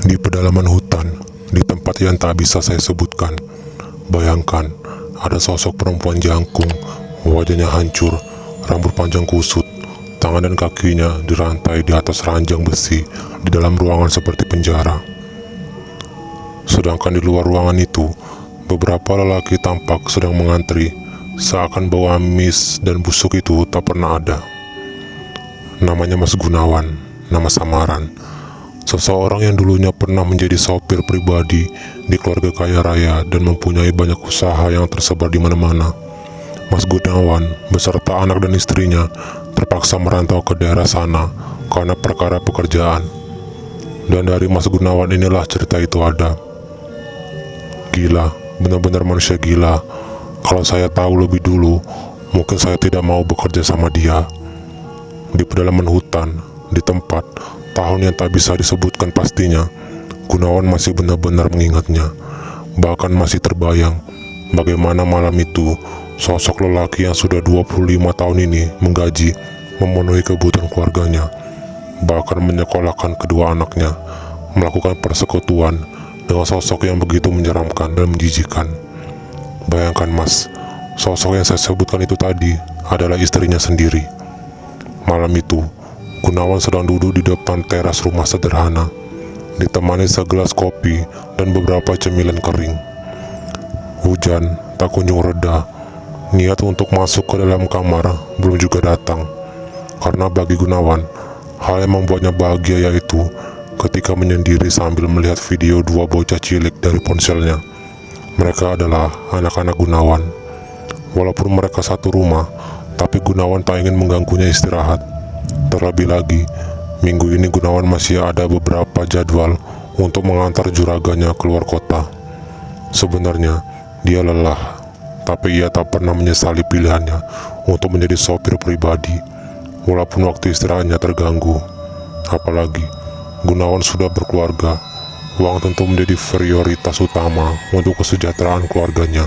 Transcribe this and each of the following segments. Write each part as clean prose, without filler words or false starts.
Di pedalaman hutan, di tempat yang tak bisa saya sebutkan, bayangkan ada sosok perempuan jangkung, wajahnya hancur, rambut panjang kusut, tangan dan kakinya dirantai di atas ranjang besi di dalam ruangan seperti penjara. Sedangkan di luar ruangan itu, beberapa lelaki tampak sedang mengantri, seakan bau amis dan busuk itu tak pernah ada. Namanya Mas Gunawan, nama samaran. Seseorang yang dulunya pernah menjadi sopir pribadi di keluarga kaya raya dan mempunyai banyak usaha yang tersebar di mana-mana. Mas Gunawan beserta anak dan istrinya terpaksa merantau ke daerah sana karena perkara pekerjaan. Dan dari Mas Gunawan inilah cerita itu ada. Gila, benar-benar manusia gila. Kalau saya tahu lebih dulu, mungkin saya tidak mau bekerja sama dia. Di pedalaman hutan, di tempat tahun yang tak bisa disebutkan pastinya, Gunawan masih benar-benar mengingatnya. Bahkan masih terbayang bagaimana malam itu sosok lelaki yang sudah 25 tahun ini menggaji, memenuhi kebutuhan keluarganya, bahkan menyekolahkan kedua anaknya, melakukan persekutuan dengan sosok yang begitu menyeramkan dan menjijikkan. Bayangkan Mas, sosok yang saya sebutkan itu tadi adalah istrinya sendiri. Malam itu, Gunawan sedang duduk di depan teras rumah sederhana, ditemani segelas kopi dan beberapa cemilan kering. Hujan tak kunjung reda. Niat untuk masuk ke dalam kamar belum juga datang. Karena bagi Gunawan, hal yang membuatnya bahagia yaitu ketika menyendiri sambil melihat video dua bocah cilik dari ponselnya. Mereka adalah anak-anak Gunawan. Walaupun mereka satu rumah, tapi Gunawan tak ingin mengganggunya istirahat. Terlebih lagi, minggu ini Gunawan masih ada beberapa jadwal untuk mengantar juraganya keluar kota. Sebenarnya, dia lelah, tapi ia tak pernah menyesali pilihannya untuk menjadi sopir pribadi, walaupun waktu istirahatnya terganggu. Apalagi, Gunawan sudah berkeluarga, uang tentu menjadi prioritas utama untuk kesejahteraan keluarganya.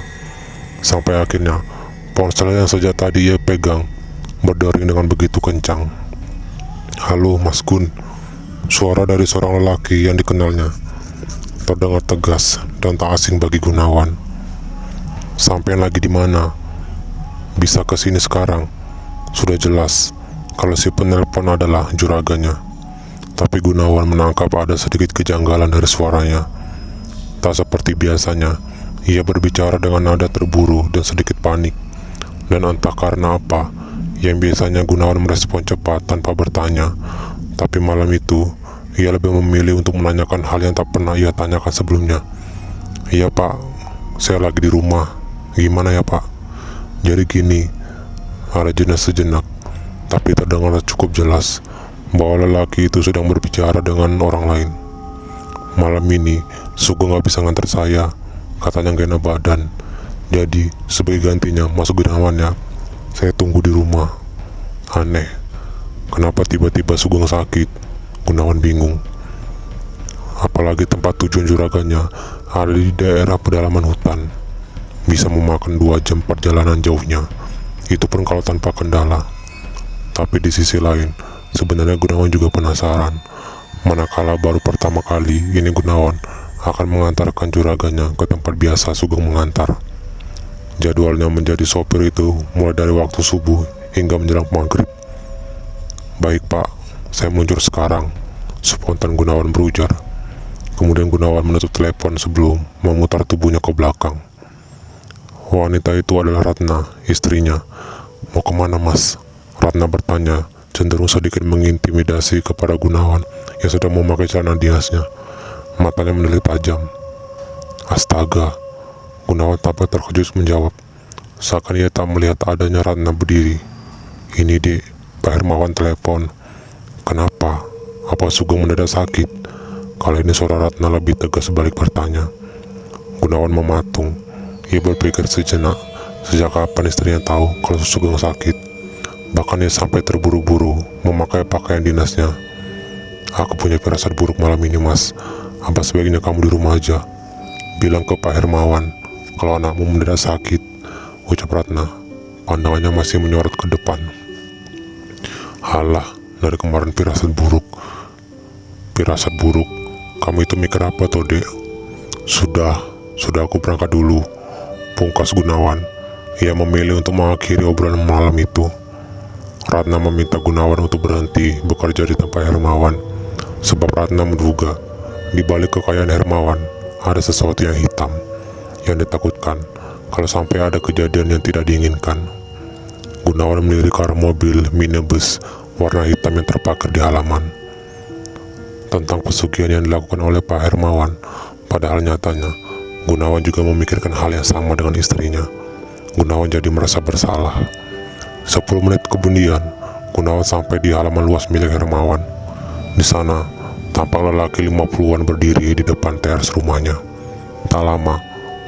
Sampai akhirnya, ponsel yang sejak tadi ia pegang berdering dengan begitu kencang. "Halo Mas Gun," suara dari seorang lelaki yang dikenalnya terdengar tegas dan tak asing bagi Gunawan. "Sampean lagi di mana? Bisa kesini sekarang?" Sudah jelas kalau si penelpon adalah juraganya. Tapi Gunawan menangkap ada sedikit kejanggalan dari suaranya. Tak seperti biasanya, ia berbicara dengan nada terburu dan sedikit panik. Dan entah karena apa, yang biasanya Gunawan merespon cepat tanpa bertanya, tapi malam itu ia lebih memilih untuk menanyakan hal yang tak pernah ia tanyakan sebelumnya. "Iya Pak, saya lagi di rumah. Gimana ya Pak?" "Jadi gini," ada jeda sejenak, tapi terdengar cukup jelas bahwa lelaki itu sedang berbicara dengan orang lain. "Malam ini Sugeng gak bisa nganter saya, katanya gak enak badan. Jadi sebagai gantinya Mas Gunawan ya, saya tunggu di rumah." Aneh, kenapa tiba-tiba Sugeng sakit? Gunawan bingung. Apalagi tempat tujuan juraganya ada di daerah pedalaman hutan, bisa memakan 2 jam perjalanan jauhnya, itu pun kalau tanpa kendala. Tapi di sisi lain, sebenarnya Gunawan juga penasaran, manakala baru pertama kali ini Gunawan akan mengantarkan juraganya ke tempat biasa Sugeng mengantar. Jadwalnya menjadi sopir itu mulai dari waktu subuh hingga menjelang maghrib. "Baik Pak, saya meluncur sekarang," spontan Gunawan berujar. Kemudian Gunawan menutup telepon sebelum memutar tubuhnya ke belakang. Wanita itu adalah Ratna, istrinya. "Mau kemana Mas?" Ratna bertanya, cenderung sedikit mengintimidasi kepada Gunawan yang sedang memakai celana dinasnya. Matanya mendelik tajam. "Astaga," Gunawan tampak terkejut menjawab, seakan ia tak melihat adanya Ratna berdiri. "Ini Dek, Pak Hermawan telepon." "Kenapa? Apa Sugeng mendadak sakit?" Kali ini suara Ratna lebih tegas balik bertanya. Gunawan mematung. Ia berpikir sejenak, sejak kapan istrinya tahu kalau Sugeng sakit. Bahkan ia sampai terburu-buru memakai pakaian dinasnya. "Aku punya firasat buruk malam ini Mas. Apa sebaiknya kamu di rumah aja? Bilang ke Pak Hermawan kalau anakmu mendadak sakit," ucap Ratna. Pandangannya masih menyorot ke depan. "Halah, dari kemarin firasat buruk. Firasat buruk, Kamu itu mikir apa toh, Dek? Sudah aku berangkat dulu, pungkas Gunawan. Ia memilih untuk mengakhiri obrolan malam itu. Ratna meminta Gunawan untuk berhenti bekerja di tempat Hermawan, sebab Ratna menduga di balik kekayaan Hermawan ada sesuatu yang hitam, yang ditakutkan kalau sampai ada kejadian yang tidak diinginkan. Gunawan melirik ke arah mobil minibus warna hitam yang terparkir di halaman. Tentang pesugihan yang dilakukan oleh Pak Hermawan, padahal nyatanya Gunawan juga memikirkan hal yang sama dengan istrinya. Gunawan jadi merasa bersalah. 10 menit kemudian, Gunawan sampai di halaman luas milik Hermawan. Di sana, tampak lelaki 50-an berdiri di depan teras rumahnya. Tak lama,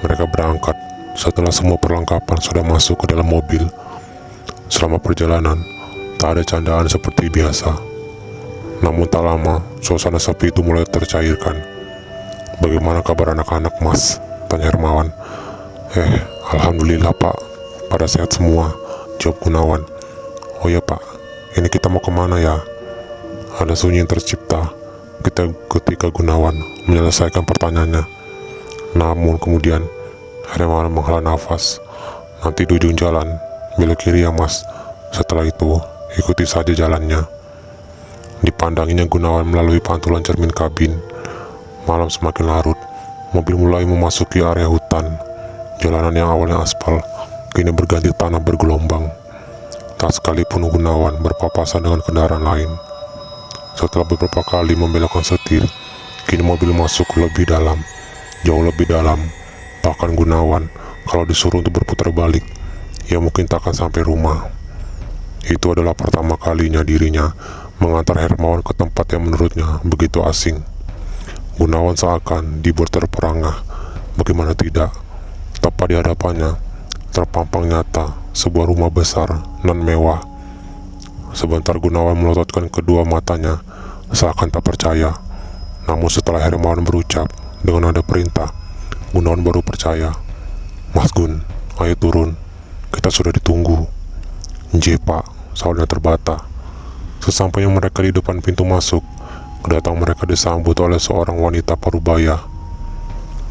mereka berangkat setelah semua perlengkapan sudah masuk ke dalam mobil. Selama perjalanan, tak ada candaan seperti biasa. Namun tak lama, suasana sepi itu mulai tercairkan. "Bagaimana kabar anak-anak, Mas?" tanya Hermawan. Alhamdulillah, Pak, pada sehat semua," jawab Gunawan. "Oh ya, Pak, ini kita mau kemana ya?" Ada sunyi yang tercipta ketika Gunawan menyelesaikan pertanyaannya. Namun kemudian Hermawan menghela nafas. "Nanti di ujung jalan, belok kiri ya, Mas. Setelah itu, ikuti saja jalannya." Dipandanginya Gunawan melalui pantulan cermin kabin. Malam semakin larut, mobil mulai memasuki area hutan. Jalanan yang awalnya aspal, kini berganti tanah bergelombang. Tak sekalipun Gunawan berpapasan dengan kendaraan lain. Setelah beberapa kali membelokkan setir, kini mobil masuk lebih dalam, jauh lebih dalam. Bahkan Gunawan, kalau disuruh untuk berputar balik, ia mungkin tak akan sampai rumah. Itu adalah pertama kalinya dirinya mengantar Hermawan ke tempat yang menurutnya begitu asing. Gunawan seakan dibuat terperangah. Bagaimana tidak, tepat di hadapannya terpampang nyata sebuah rumah besar nan mewah. Sebentar Gunawan melototkan kedua matanya seakan tak percaya. Namun setelah Hermawan berucap dengan nada perintah, Gunawan baru percaya. "Mas Gun, ayo turun, kita sudah ditunggu." "Nje, Pak," sahutnya terbata. Sesampainya mereka di depan pintu masuk, kedatangan mereka disambut oleh seorang wanita parubaya.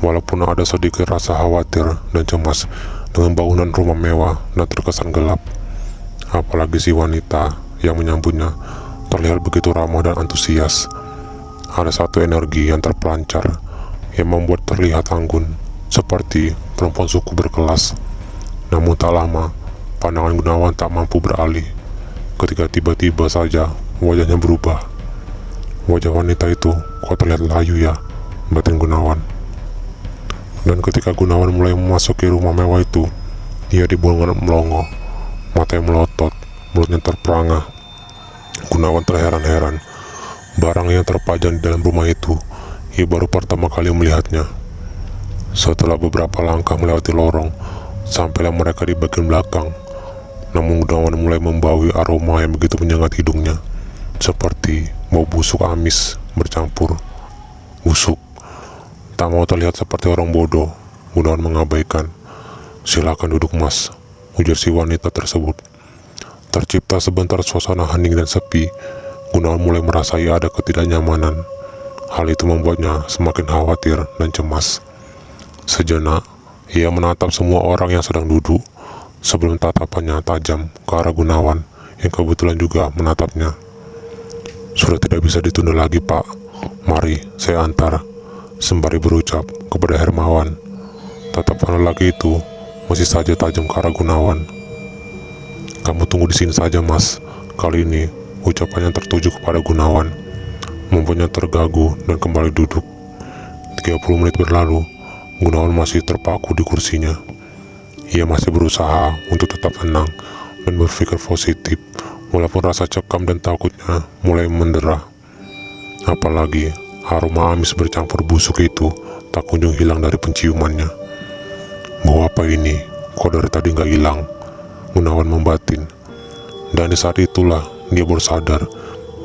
Walaupun ada sedikit rasa khawatir dan cemas dengan bangunan rumah mewah dan terkesan gelap, apalagi si wanita yang menyambutnya terlihat begitu ramah dan antusias. Ada satu energi yang terpelancar yang membuat terlihat anggun, seperti perempuan suku berkelas. Namun tak lama, pandangan Gunawan tak mampu beralih ketika tiba-tiba saja wajahnya berubah. Wajah wanita itu kok terlihat layu ya, batin Gunawan. Dan ketika Gunawan mulai memasuki rumah mewah itu, ia dibuang melongo, matanya melotot, mulutnya terperangah. Gunawan terheran-heran. Barang yang terpajang di dalam rumah itu, ia baru pertama kali melihatnya. Setelah beberapa langkah melewati lorong, sampailah mereka di bagian belakang. Namun Gunawan mulai membawi aroma yang begitu menyengat hidungnya, seperti bau busuk amis bercampur busuk. Tak mau terlihat seperti orang bodoh, Gunawan mengabaikan. "Silakan duduk, Mas," ujar si wanita tersebut. Tercipta sebentar suasana hening dan sepi. Gunawan mulai merasai ada ketidaknyamanan. Hal itu membuatnya semakin khawatir dan cemas. Sejenak, ia menatap semua orang yang sedang duduk, sebelum tatapannya tajam ke arah Gunawan yang kebetulan juga menatapnya. "Sudah tidak bisa ditunda lagi, Pak. Mari, saya antar," sembari berucap kepada Hermawan. Tatapan lelaki itu masih saja tajam ke arah Gunawan. "Kamu tunggu di sini saja, Mas." Kali ini ucapannya tertuju kepada Gunawan, membuatnya terganggu dan kembali duduk. 30 menit berlalu, Gunawan masih terpaku di kursinya. Ia masih berusaha untuk tetap tenang dan berpikir positif, walaupun rasa cekam dan takutnya mulai mendera. Apalagi aroma amis bercampur busuk itu tak kunjung hilang dari penciumannya. "Bau apa ini? Kok dari tadi nggak hilang?" Gunawan membatin. Dan di saat itulah dia baru sadar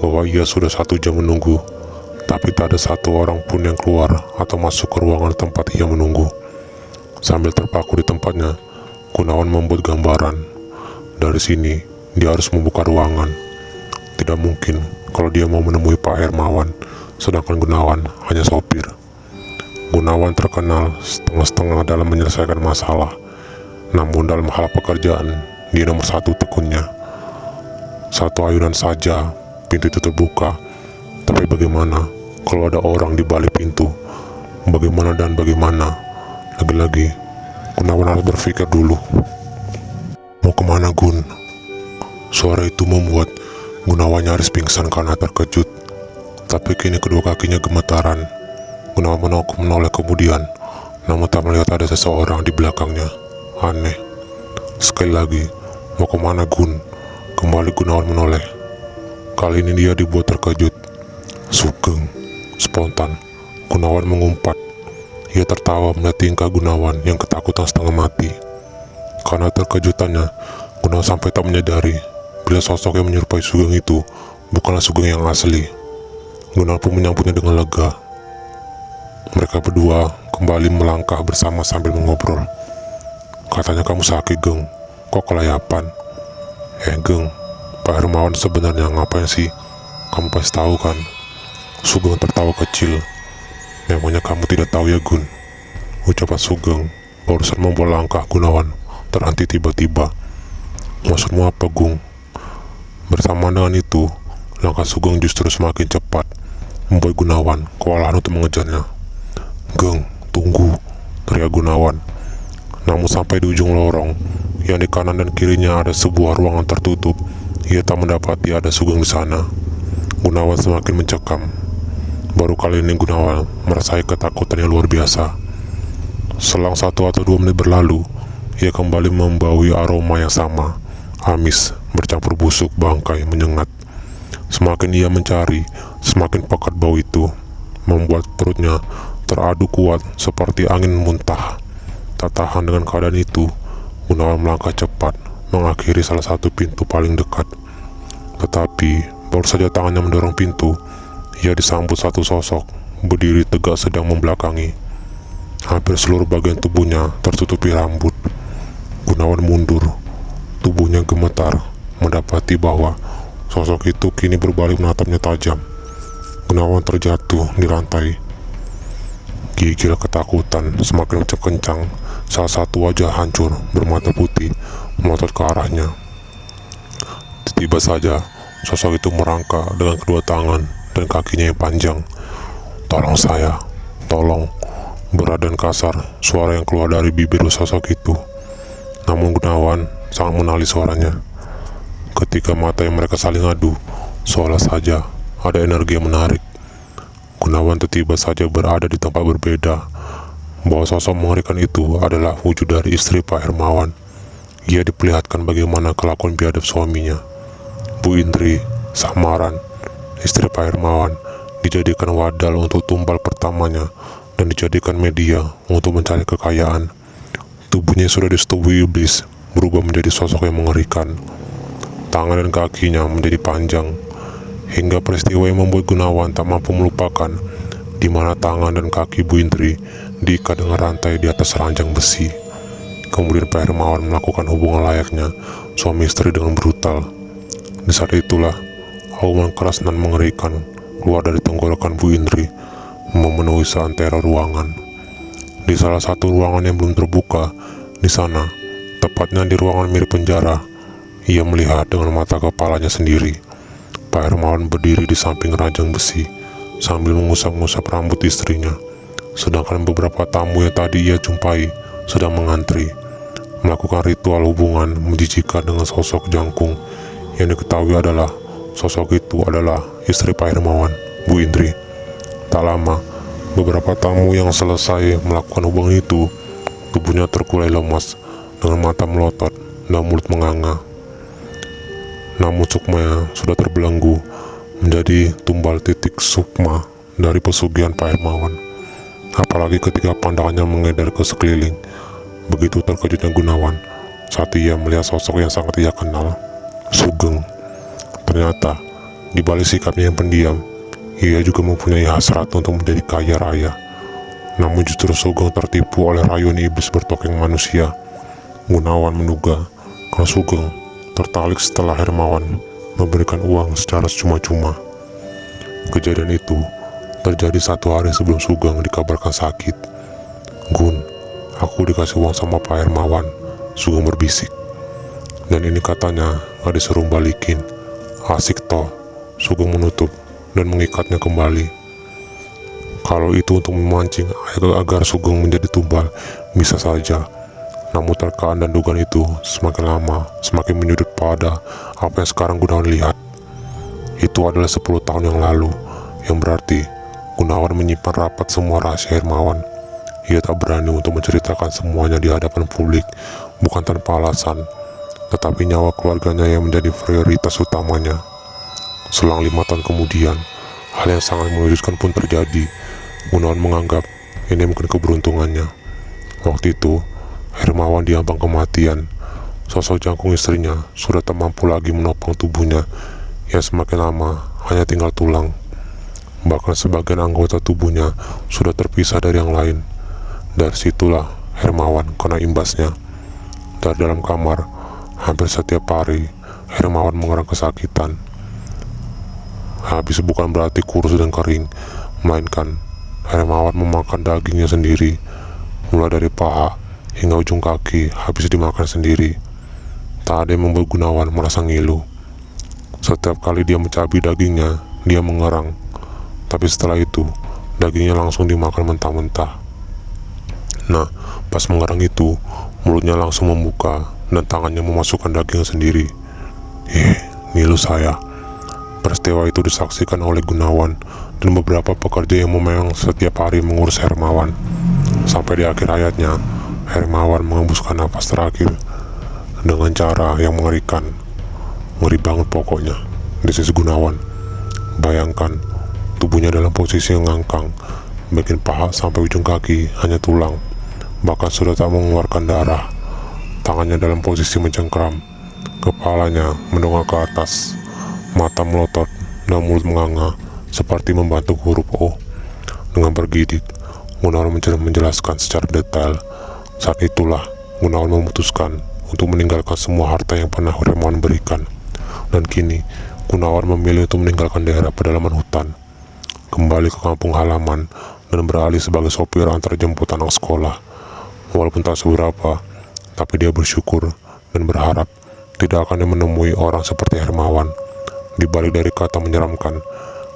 bahwa ia sudah 1 jam menunggu, tapi tak ada satu orang pun yang keluar atau masuk ke ruangan tempat ia menunggu. Sambil terpaku di tempatnya, Gunawan membuat gambaran. Dari sini, dia harus membuka ruangan. Tidak mungkin kalau dia mau menemui Pak Hermawan sedangkan Gunawan hanya sopir. Gunawan terkenal setengah-setengah dalam menyelesaikan masalah, namun dalam hal pekerjaan, dia nomor satu tekunnya. Satu ayunan saja, pintu itu terbuka. Tapi bagaimana kalau ada orang di balik pintu? Bagaimana? Lagi-lagi, Gunawan harus berpikir dulu. Mau kemana, Gun? Suara itu membuat Gunawan nyaris pingsan karena terkejut. Tapi kini kedua kakinya gemetaran. Gunawan menoleh kemudian, namun tak melihat ada seseorang di belakangnya. Aneh. Sekali lagi, mau kemana, Gun? Kembali Gunawan menoleh. Kali ini dia dibuat terkejut. Sugeng. Spontan, Gunawan mengumpat. Ia tertawa melihat tingkah Gunawan yang ketakutan setengah mati. Karena terkejutannya, Gunawan sampai tak menyadari bila sosok yang menyerupai Sugeng itu bukanlah Sugeng yang asli. Gunawan pun menyambutnya dengan lega. Mereka berdua kembali melangkah bersama sambil mengobrol. Katanya kamu sakit, Geng. Kok kelayapan? Geng, Pak Hermawan sebenarnya ngapain sih? Kamu pasti tahu kan? Sugeng tertawa kecil. Memangnya kamu tidak tahu ya, Gun? Ucapan Sugeng barusan membuat langkah Gunawan terhenti tiba-tiba. Maksudmu apa, Gung? Bersamaan dengan itu, langkah Sugeng justru semakin cepat, membuat Gunawan kewalahan untuk mengejarnya. Geng, tunggu, teriak Gunawan. Namun sampai di ujung lorong, yang di kanan dan kirinya ada sebuah ruangan tertutup, ia tak mendapati ada Sugeng di sana. Gunawan semakin mencekam. Baru kali ini Gunawan merasakan ketakutan yang luar biasa. Selang 1 atau 2 menit berlalu, ia kembali membaui aroma yang sama, amis, bercampur busuk, bangkai, menyengat. Semakin ia mencari, semakin pekat bau itu, membuat perutnya teradu kuat seperti angin muntah. Tak tahan dengan keadaan itu, Gunawan melangkah cepat, mengakhiri salah satu pintu paling dekat. Tetapi, baru saja tangannya mendorong pintu, ia disambut satu sosok, berdiri tegak sedang membelakangi. Hampir seluruh bagian tubuhnya tertutupi rambut. Gunawan mundur, tubuhnya gemetar, mendapati bahwa sosok itu kini berbalik menatapnya tajam. Gunawan terjatuh di lantai. Gigil ketakutan semakin kencang. Salah satu wajah hancur bermata putih melotot ke arahnya. Tiba saja sosok itu merangkak dengan kedua tangan dan kakinya yang panjang. Tolong saya, tolong. Berat dan kasar suara yang keluar dari bibir sosok itu. Namun Gunawan sangat mengenali suaranya. Ketika mata yang mereka saling adu, seolah saja ada energi yang menarik. Gunawan tiba saja berada di tempat berbeda. Bahwa sosok mengerikan itu adalah wujud dari istri Pak Hermawan. Ia diperlihatkan bagaimana kelakuan biadab suaminya. Bu Indri Samaran, istri Pak Hermawan, dijadikan wadal untuk tumbal pertamanya dan dijadikan media untuk mencari kekayaan. Tubuhnya sudah disetubui iblis, berubah menjadi sosok yang mengerikan. Tangan dan kakinya menjadi panjang, hingga peristiwa yang membuat Gunawan tak mampu melupakan di mana tangan dan kaki Bu Indri diikat dengan rantai di atas ranjang besi. Kemudian Pak Hermawan melakukan hubungan layaknya suami istri dengan brutal. Di saat itulah auman keras dan mengerikan keluar dari tenggorokan Bu Indri, memenuhi seantero ruangan. Di salah satu ruangan yang belum terbuka, di sana, tepatnya di ruangan mirip penjara, ia melihat dengan mata kepalanya sendiri. Pak Hermawan berdiri di samping ranjang besi, sambil mengusap-ngusap rambut istrinya. Sedangkan beberapa tamu yang tadi ia jumpai sedang mengantri, melakukan ritual hubungan menjijikan dengan sosok jangkung yang diketahui adalah sosok itu adalah istri Pak Hermawan, Bu Indri. Tak lama, beberapa tamu yang selesai melakukan hubungan itu, tubuhnya terkulai lemas dengan mata melotot dan mulut menganga. Namun sukmanya sudah terbelenggu menjadi tumbal titik sukma dari pesugihan Pak Hermawan. Apalagi ketika pandangannya mengedar ke sekeliling. Begitu terkejutnya Gunawan saat ia melihat sosok yang sangat ia kenal, Sugeng. Ternyata di balik sikapnya yang pendiam, ia juga mempunyai hasrat untuk menjadi kaya raya. Namun justru Sugeng tertipu oleh rayuan iblis bertopeng manusia. Gunawan menduga kalau Sugeng tertarik setelah Hermawan memberikan uang secara cuma-cuma. Kejadian itu terjadi 1 hari sebelum Sugeng dikabarkan sakit. "Gun, aku dikasih uang sama Pak Hermawan," Sugeng berbisik. "Dan ini katanya gak disuruh balikin. Asik toh." Sugeng menutup dan mengikatnya kembali. Kalau itu untuk memancing agar Sugeng menjadi tumbal, bisa saja. Namun terkaan dan dugaan itu semakin lama semakin menyudut pada apa yang sekarang Gunawan lihat. Itu adalah 10 tahun yang lalu, yang berarti Gunawan menyimpan rapat semua rahasia Hermawan. Ia tak berani untuk menceritakan semuanya di hadapan publik, bukan tanpa alasan, tetapi nyawa keluarganya yang menjadi prioritas utamanya. Selang 5 tahun kemudian, hal yang sangat mengejutkan pun terjadi. Gunawan menganggap ini mungkin keberuntungannya. Waktu itu, Hermawan diambang kematian. Sosok jangkung istrinya sudah tak mampu lagi menopang tubuhnya yang semakin lama hanya tinggal tulang. Bahkan sebagian anggota tubuhnya sudah terpisah dari yang lain. Dari situlah Hermawan kena imbasnya. Dari dalam kamar, hampir setiap hari Hermawan mengerang kesakitan. Habis bukan berarti kurus dan kering, melainkan Hermawan memakan dagingnya sendiri, mulai dari paha hingga ujung kaki habis dimakan sendiri. Tak ada yang membuat Gunawan merasa ngilu. Setiap kali dia mencabik dagingnya, dia mengerang. Tapi setelah itu, dagingnya langsung dimakan mentah-mentah. Nah, pas mengerang itu, mulutnya langsung membuka dan tangannya memasukkan daging sendiri. Ngilu saya. Peristiwa itu disaksikan oleh Gunawan dan beberapa pekerja yang memang setiap hari mengurus Hermawan. Sampai di akhir hayatnya, Hermawan mengembuskan nafas terakhir dengan cara yang mengerikan. Ngeri banget pokoknya, desis Gunawan. Bayangkan, tubuhnya dalam posisi yang ngangkang, bagian paha sampai ujung kaki hanya tulang, bahkan sudah tak mengeluarkan darah. Tangannya dalam posisi mencengkram, kepalanya mendongak ke atas, mata melotot dan mulut menganga seperti membantu huruf O. Dengan bergidik, Gunawan menjelaskan secara detail. Saat itulah Gunawan memutuskan untuk meninggalkan semua harta yang pernah Hermawan berikan. Dan kini Gunawan memilih untuk meninggalkan daerah pedalaman hutan, kembali ke kampung halaman dan beralih sebagai sopir antar jemput anak sekolah. Walaupun tak seberapa, tapi dia bersyukur dan berharap tidak akan menemui orang seperti Hermawan. Di balik dari kata menyeramkan,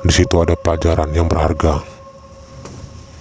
di situ ada pelajaran yang berharga.